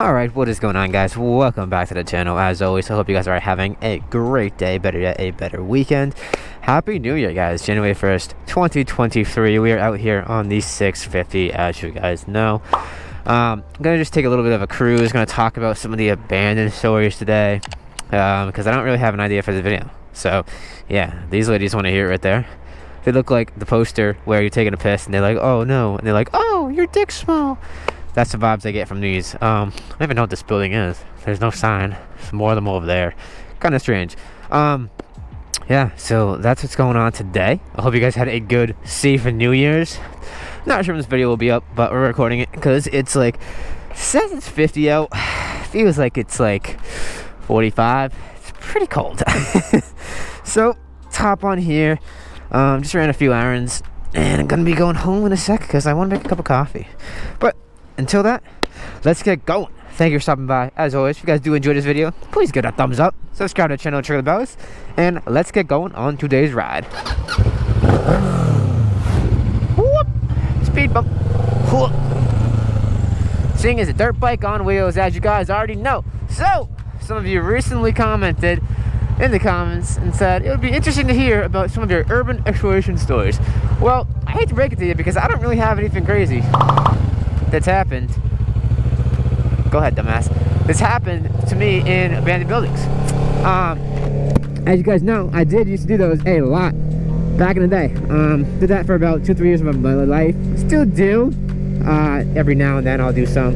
Alright, what is going on, guys? Welcome back to the channel. As always, I hope you guys are having a great day, better yet, a better weekend. Happy New Year, guys. January 1st, 2023. We are out here on the 650, as you guys know. I'm going to just take a little bit of a cruise. Going to talk about some of the abandoned stories today, because I don't really have an idea for the video. So, yeah, these ladies want to hear it right there. They look like the poster where you're taking a piss, and they're like, oh, no. And they're like, oh, your dick's small. That's the vibes I get from these. I don't even know what this building is. There's no sign. There's more of them over there. Kind of strange. Yeah, so that's what's going on today. I hope you guys had a good, safe New Year's. Not sure when this video will be up, but we're recording it because it's like, says it's 50 out. Feels like it's like 45. It's pretty cold. So, let's hop on here. Just ran a few errands, and I'm gonna be going home in a sec because I want to make a cup of coffee. But until that, let's get going. Thank you for stopping by. As always, if you guys do enjoy this video, please give it a thumbs up, subscribe to the channel, trigger the bells, and let's get going on today's ride. Whoop. Speed bump. Whoop. Seeing as a dirt bike on wheels, as you guys already know. So, some of you recently commented in the comments and said it would be interesting to hear about some of your urban exploration stories. Well, I hate to break it to you because I don't really have anything crazy that's happened. Go ahead, dumbass. This happened to me in abandoned buildings. As you guys know, I used to do those a lot back in the day. Did that for about 2-3 years of my life. Still do. Every now and then I'll do some.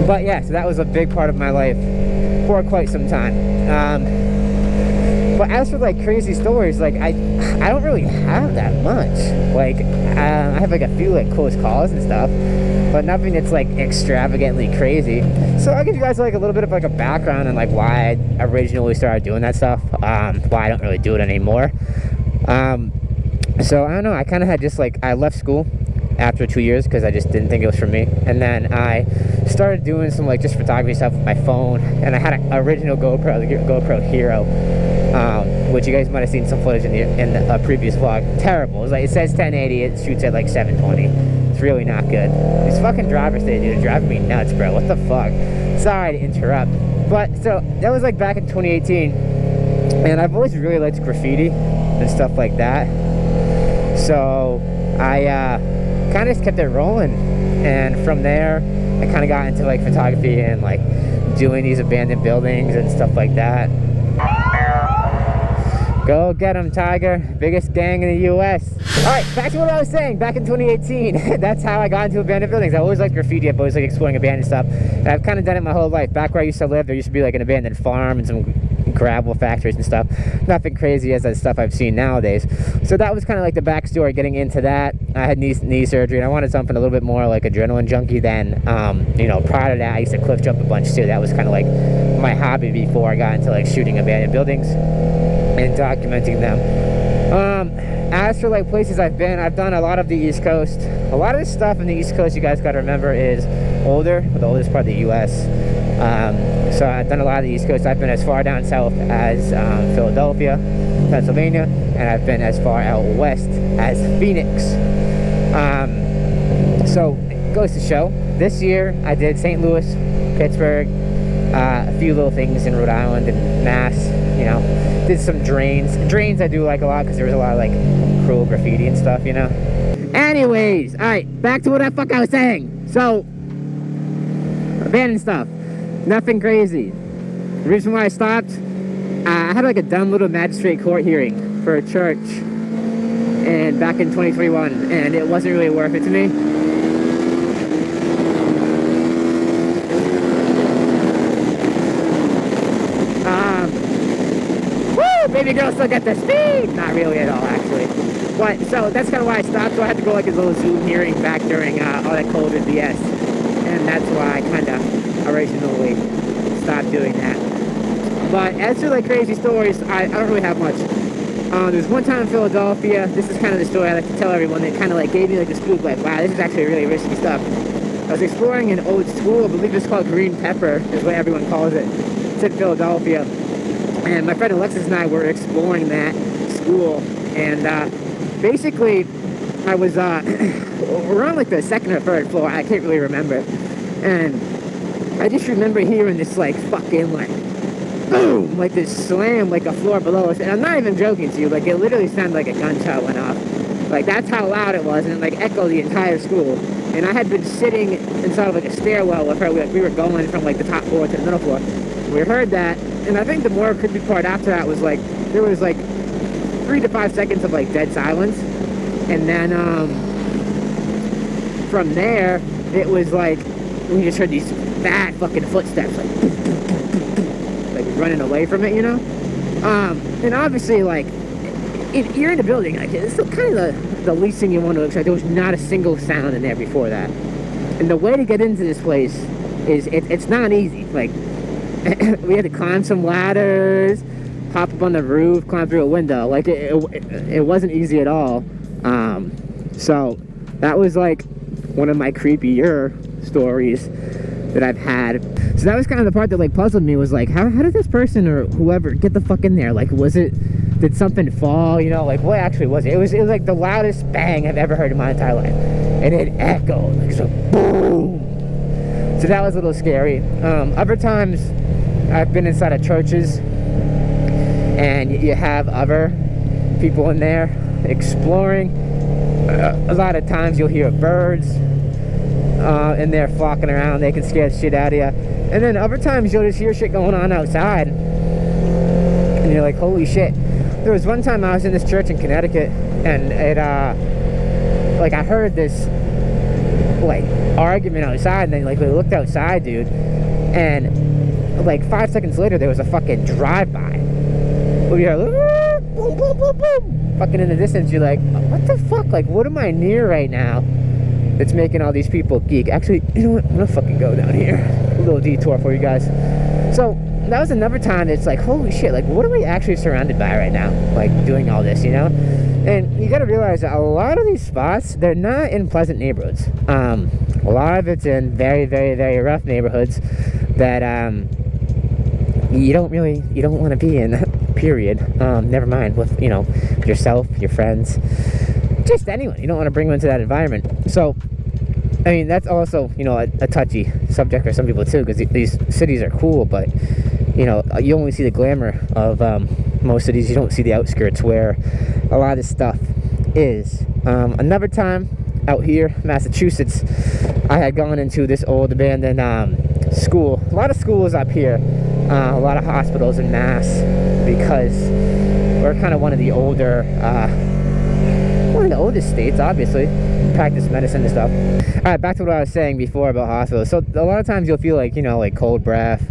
But yeah, so that was a big part of my life for quite some time. But as for like crazy stories, like I don't really have that much. Like I have like a few like close calls and stuff, but nothing that's like extravagantly crazy. So I'll give you guys like a little bit of like a background on like why I originally started doing that stuff. Why I don't really do it anymore. So I don't know. I kind of had just like I left school after 2 years because I just didn't think it was for me, and then I started doing some like just photography stuff with my phone, and I had an original GoPro, the GoPro Hero, which you guys might have seen some footage in the previous vlog. Terrible. It's like, it says 1080, it shoots at like 720. It's really not good. These fucking drivers today, dude, are driving me nuts, bro. What the fuck? Sorry to interrupt, but so that was like back in 2018, and I've always really liked graffiti and stuff like that. So I kind of just kept it rolling, and from there I kind of got into like photography and like doing these abandoned buildings and stuff like that. Go get them, Tiger. Biggest gang in the US. Alright, back to what I was saying. Back in 2018, that's how I got into abandoned buildings. I always liked graffiti. I've always liked exploring abandoned stuff, and I've kind of done it my whole life. Back where I used to live, there used to be like an abandoned farm and some gravel factories and stuff. Nothing crazy as that stuff I've seen nowadays. So that was kind of like the backstory getting into that. I had knee surgery, and I wanted something a little bit more like adrenaline junkie than you know, prior to that I used to cliff jump a bunch too. That was kind of like my hobby before I got into like shooting abandoned buildings and documenting them. As for like places I've been, I've done a lot of the East Coast. A lot of the stuff in the East Coast, you guys got to remember, is older, the oldest part of the US. So I've done a lot of the East Coast. I've been as far down south as Philadelphia, Pennsylvania, and I've been as far out west as Phoenix. So it goes to show, this year I did St. Louis, Pittsburgh, a few little things in Rhode Island and Mass, you know. Did some drains. Drains I do like a lot because there was a lot of like cruel graffiti and stuff, you know. Anyways, alright, back to what the fuck I was saying. So, abandoned stuff. Nothing crazy. The reason why I stopped, I had like a dumb little magistrate court hearing for a church and back in 2021, and it wasn't really worth it to me. Baby girl still got the speed! Not really at all, actually. But, so that's kind of why I stopped. So I had to go like a little Zoom hearing back during all that COVID BS. And that's why I kind of originally stopped doing that. But as for like crazy stories, I don't really have much. There's one time in Philadelphia, this is kind of the story I like to tell everyone that kind of like gave me like the spook, like, wow, this is actually really risky stuff. I was exploring an old school, I believe it's called Green Pepper, is what everyone calls it. It's in Philadelphia. And my friend Alexis and I were exploring that school, and basically I was we're on like the second or third floor, I can't really remember, And I just remember hearing this like fucking like boom, like this slam, like a floor below us. And I'm not even joking to you, like it literally sounded like a gunshot went off. Like that's how loud it was, and it like echoed the entire school. And I had been sitting inside of like a stairwell with her. We were going from like the top floor to the middle floor. We heard that, and I think the more creepy part after that was like there was like 3 to 5 seconds of like dead silence, and then from there it was like we just heard these fat fucking footsteps, like running away from it, you know. And obviously, like if you're in a building, like it's kind of the least thing you want to expect. There was not a single sound in there before that, and the way to get into this place is it's not easy. Like we had to climb some ladders, hop up on the roof, climb through a window. Like it wasn't easy at all. So that was like one of my creepier stories that I've had. So that was kind of the part that like puzzled me, was like how did this person or whoever get the fuck in there? Like did something fall, you know? Like what actually was it? It was like the loudest bang I've ever heard in my entire life, and it echoed like so boom. So that was a little scary. Other times I've been inside of churches, and you have other people in there exploring. A lot of times you'll hear birds in there flocking around. They can scare the shit out of you. And then other times you'll just hear shit going on outside, and you're like, holy shit. There was one time I was in this church in Connecticut, and it like I heard this like argument outside, and then like we looked outside, dude, and like 5 seconds later there was a fucking drive-by. We heard boom, boom, boom, boom, fucking in the distance. You're like, what the fuck? Like, what am I near right now that's making all these people geek? Actually, you know what? I'm gonna fucking go down here. A little detour for you guys. So that was another time it's like, holy shit, like what are we actually surrounded by right now? Like doing all this, you know? And you gotta realize that a lot of these spots, they're not in pleasant neighborhoods. A lot of it's in very, very, very rough neighborhoods that you don't want to be in, period. Never mind with, you know, yourself, your friends, just anyone. You don't want to bring them into that environment. So I mean, that's also, you know, a touchy subject for some people too, because these cities are cool, but you know, you only see the glamour of most cities. You don't see the outskirts where a lot of this stuff is. Another time out here, Massachusetts, I had gone into this old abandoned school. A lot of schools up here, a lot of hospitals in Mass, because we're kind of one of the older, one of the oldest states, obviously. Practice medicine and stuff. Alright, back to what I was saying before about hospitals. So a lot of times you'll feel like, you know, like cold breath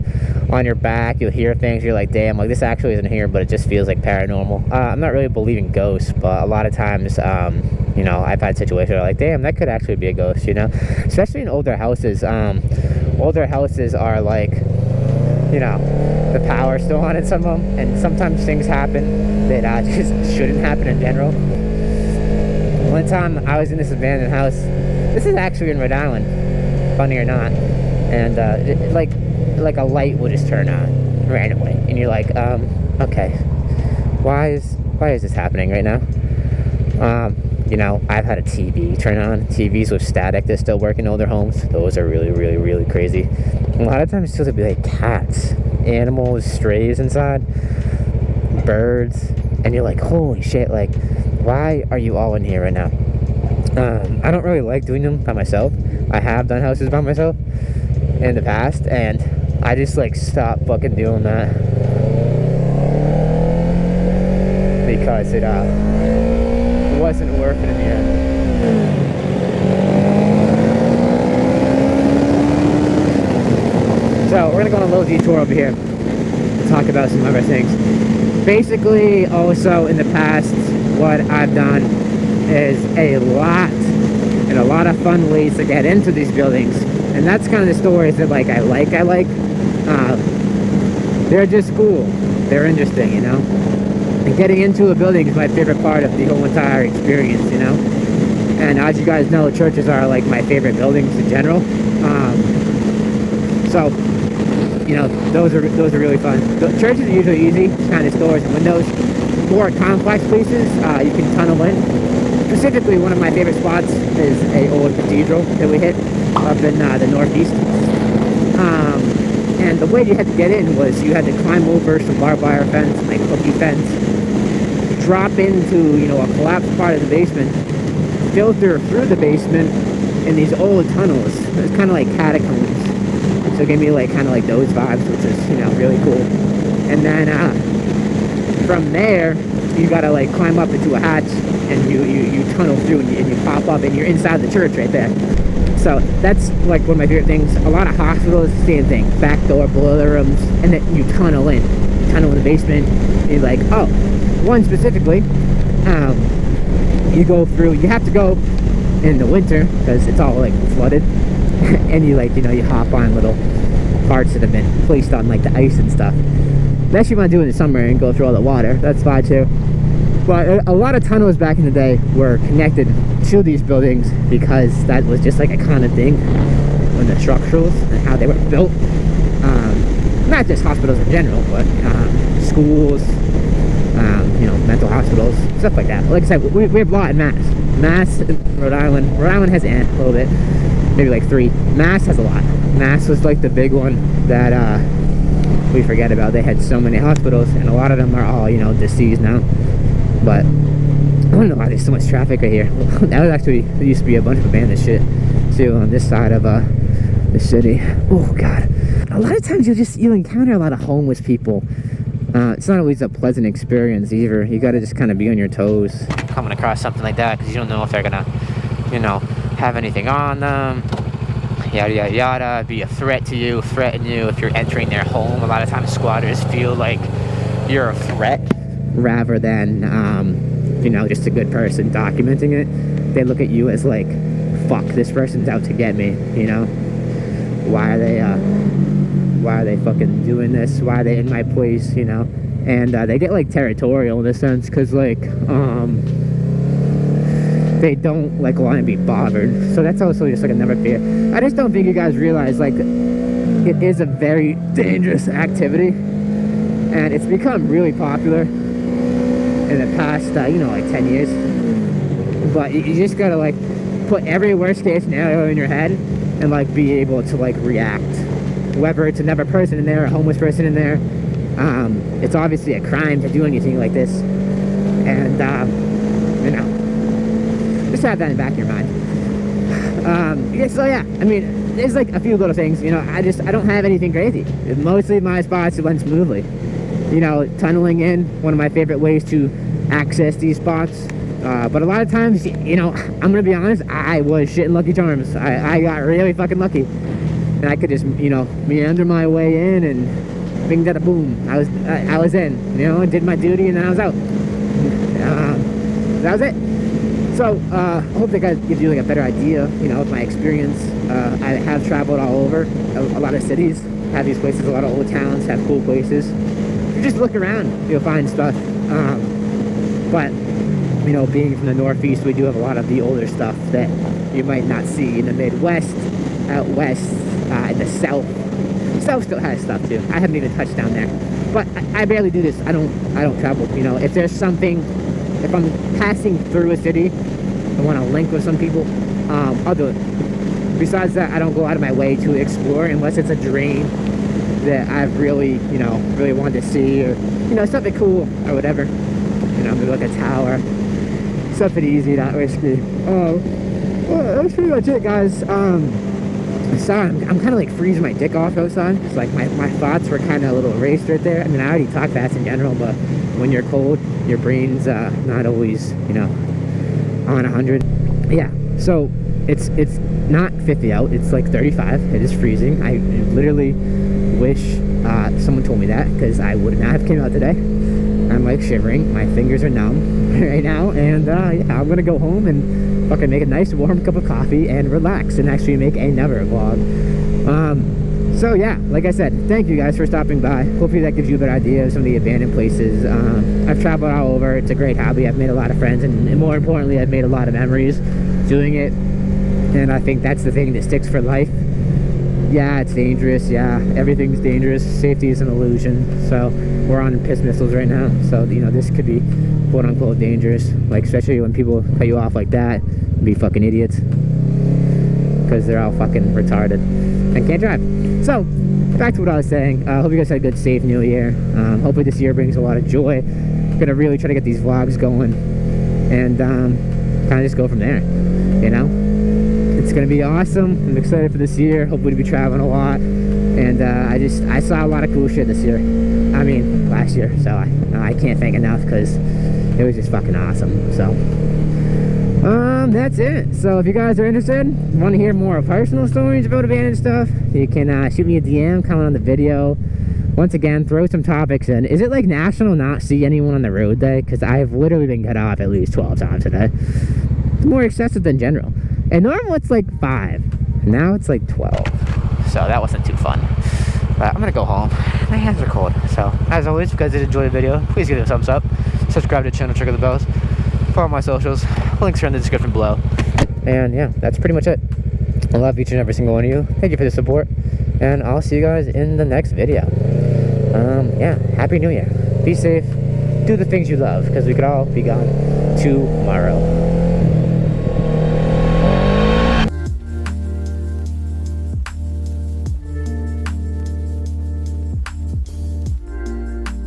on your back. You'll hear things, you're like, damn, like this actually isn't here, but it just feels like paranormal. I'm not really believing ghosts, but a lot of times, you know, I've had situations where I'm like, damn, that could actually be a ghost, you know? Especially in older houses. Older houses are like, you know, the power's still on in some of them, and sometimes things happen that just shouldn't happen in general. One time I was in this abandoned house. This is actually in Rhode Island, funny or not, and like a light will just turn on randomly, and you're like, okay, why is this happening right now? You know, I've had a TV turn on. TVs with static that still work in older homes. Those are really, really, really crazy. A lot of times, it'll be like cats, animals, strays inside, birds, and you're like, holy shit, like, why are you all in here right now? I don't really like doing them by myself. I have done houses by myself in the past, and I just like stopped fucking doing that because it wasn't worth it in the end. So we're gonna go on a little detour over here to talk about some other things. Basically, also in the past, what I've done is a lot of fun ways to get into these buildings, and that's kind of the stories that like I like. They're just cool, they're interesting, you know. And getting into a building is my favorite part of the whole entire experience, you know. And as you guys know, churches are like my favorite buildings in general. So, you know, those are really fun. Churches are usually easy, kind of doors and windows. More complex places, you can tunnel in. Specifically, one of my favorite spots is a old cathedral that we hit up in the northeast. And the way you had to get in was you had to climb over some barbed wire fence, like hooky fence, drop into, you know, a collapsed part of the basement, filter through the basement in these old tunnels. It's kind of like catacombs. So it gave me like kind of like those vibes, which is, you know, really cool. And then from there, you gotta like climb up into a hatch, and you tunnel through, and you pop up, and you're inside the church right there. So that's like one of my favorite things. A lot of hospitals, same thing. Back door, boiler rooms, and then you tunnel in. You tunnel in the basement. And you're like, oh, one specifically, you go through. You have to go in the winter because it's all like flooded, and you like, you know, you hop on little parts that have been placed on like the ice and stuff. Unless you want to do it in the summer and go through all the water, that's fine too. But a lot of tunnels back in the day were connected to these buildings because that was just like a kind of thing when the structurals and how they were built. Not just hospitals in general, but schools, you know, mental hospitals, stuff like that. Like I said, we have a lot in Mass, Rhode Island. Rhode Island has a little bit, maybe like 3. Mass has a lot. Mass was like the big one that we forget about. They had so many hospitals, and a lot of them are all, you know, deceased now. But I don't know why there's so much traffic right here. That was actually, there used to be a bunch of abandoned shit too on this side of the city. Oh god, a lot of times you'll encounter a lot of homeless people. It's not always a pleasant experience either. You got to just kind of be on your toes coming across something like that, because you don't know if they're gonna, you know, have anything on them, yada yada yada, be a threat to you, threaten you if you're entering their home. A lot of times squatters feel like you're a threat rather than you know, just a good person documenting it. They look at you as like, fuck, this person's out to get me, you know? Why are they fucking doing this? Why are they in my place, you know? And they get like territorial in a sense, because like they don't like want to be bothered. So that's also just like another fear. I just don't think you guys realize like it is a very dangerous activity, and it's become really popular in the past, you know, like 10 years. But you just gotta like put every worst case scenario in your head and like be able to like react. Whether it's another person in there, a homeless person in there, it's obviously a crime to do anything like this. And you know, just have that in the back of your mind. Yeah, so yeah, I mean, there's like a few little things, you know. I don't have anything crazy. Mostly my spots went smoothly. You know, tunneling in, one of my favorite ways to access these spots. But a lot of times, you know, I'm gonna be honest, I was shitting Lucky Charms. I got really fucking lucky, and I could just, you know, meander my way in, and bing, da, boom, I was in. You know, did my duty, and then I was out. That was it. So I hope that guys gives you like a better idea, you know, of my experience. I have traveled all over a lot of cities, have these places, a lot of old towns have cool places. If you just look around, you'll find stuff. But you know, being from the Northeast, we do have a lot of the older stuff that you might not see in the Midwest, out west, in the South. South still has stuff too. I haven't even touched down there, but I barely do this. I don't travel. You know, if there's something, if I'm passing through a city, I want to link with some people, I'll do it. Besides that, I don't go out of my way to explore unless it's a dream that I've really, you know, really wanted to see, or, you know, something cool or whatever. You know, maybe like a tower, something easy, not risky. Well, that's pretty much it, guys. Sorry, I'm kind of like freezing my dick off outside. It's like my thoughts were kind of a little erased right there. I mean, I already talk fast in general, but when you're cold, your brain's not always, you know, on 100. Yeah, so it's not 50 out, it's like 35. It is freezing. I literally wish someone told me that, because I would not have came out today. I'm like shivering, my fingers are numb right now, and yeah, I'm gonna go home and fucking make a nice warm cup of coffee and relax and actually make another vlog. So yeah, like I said, thank you guys for stopping by. Hopefully that gives you a better idea of some of the abandoned places. I've traveled all over. It's a great hobby. I've made a lot of friends, and more importantly, I've made a lot of memories doing it, and I think that's the thing that sticks for life. Yeah, it's dangerous. Yeah, everything's dangerous. Safety is an illusion. So we're on piss missiles right now. So, you know, this could be quote unquote dangerous. Like, especially when people cut you off like that, be fucking idiots, because they're all fucking retarded. and can't drive. So back to what I was saying. Hope you guys had a good, safe New Year. Hopefully this year brings a lot of joy. Gonna really try to get these vlogs going, and kind of just go from there. You know, it's gonna be awesome. I'm excited for this year. Hopefully to be traveling a lot, and I saw a lot of cool shit this year. I mean, last year. So I can't thank enough because it was just fucking awesome. So that's it. So if you guys are interested, want to hear more personal stories about abandoned stuff, you can shoot me a DM, comment on the video. Once again, throw some topics in. Is it like National Not See Anyone on the Road Day? Because I have literally been cut off at least 12 times today. It's more excessive than general. And normal it's like 5. Now it's like 12. So that wasn't too fun. But I'm gonna go home. My hands are cold. So as always, if you guys did enjoy the video, please give it a thumbs up. Subscribe to the channel, trigger the bells. Follow my socials. Links are in the description below. And yeah, that's pretty much it. I love each and every single one of you. Thank you for the support. And I'll see you guys in the next video. Yeah, Happy New Year. Be safe. Do the things you love, because we could all be gone tomorrow.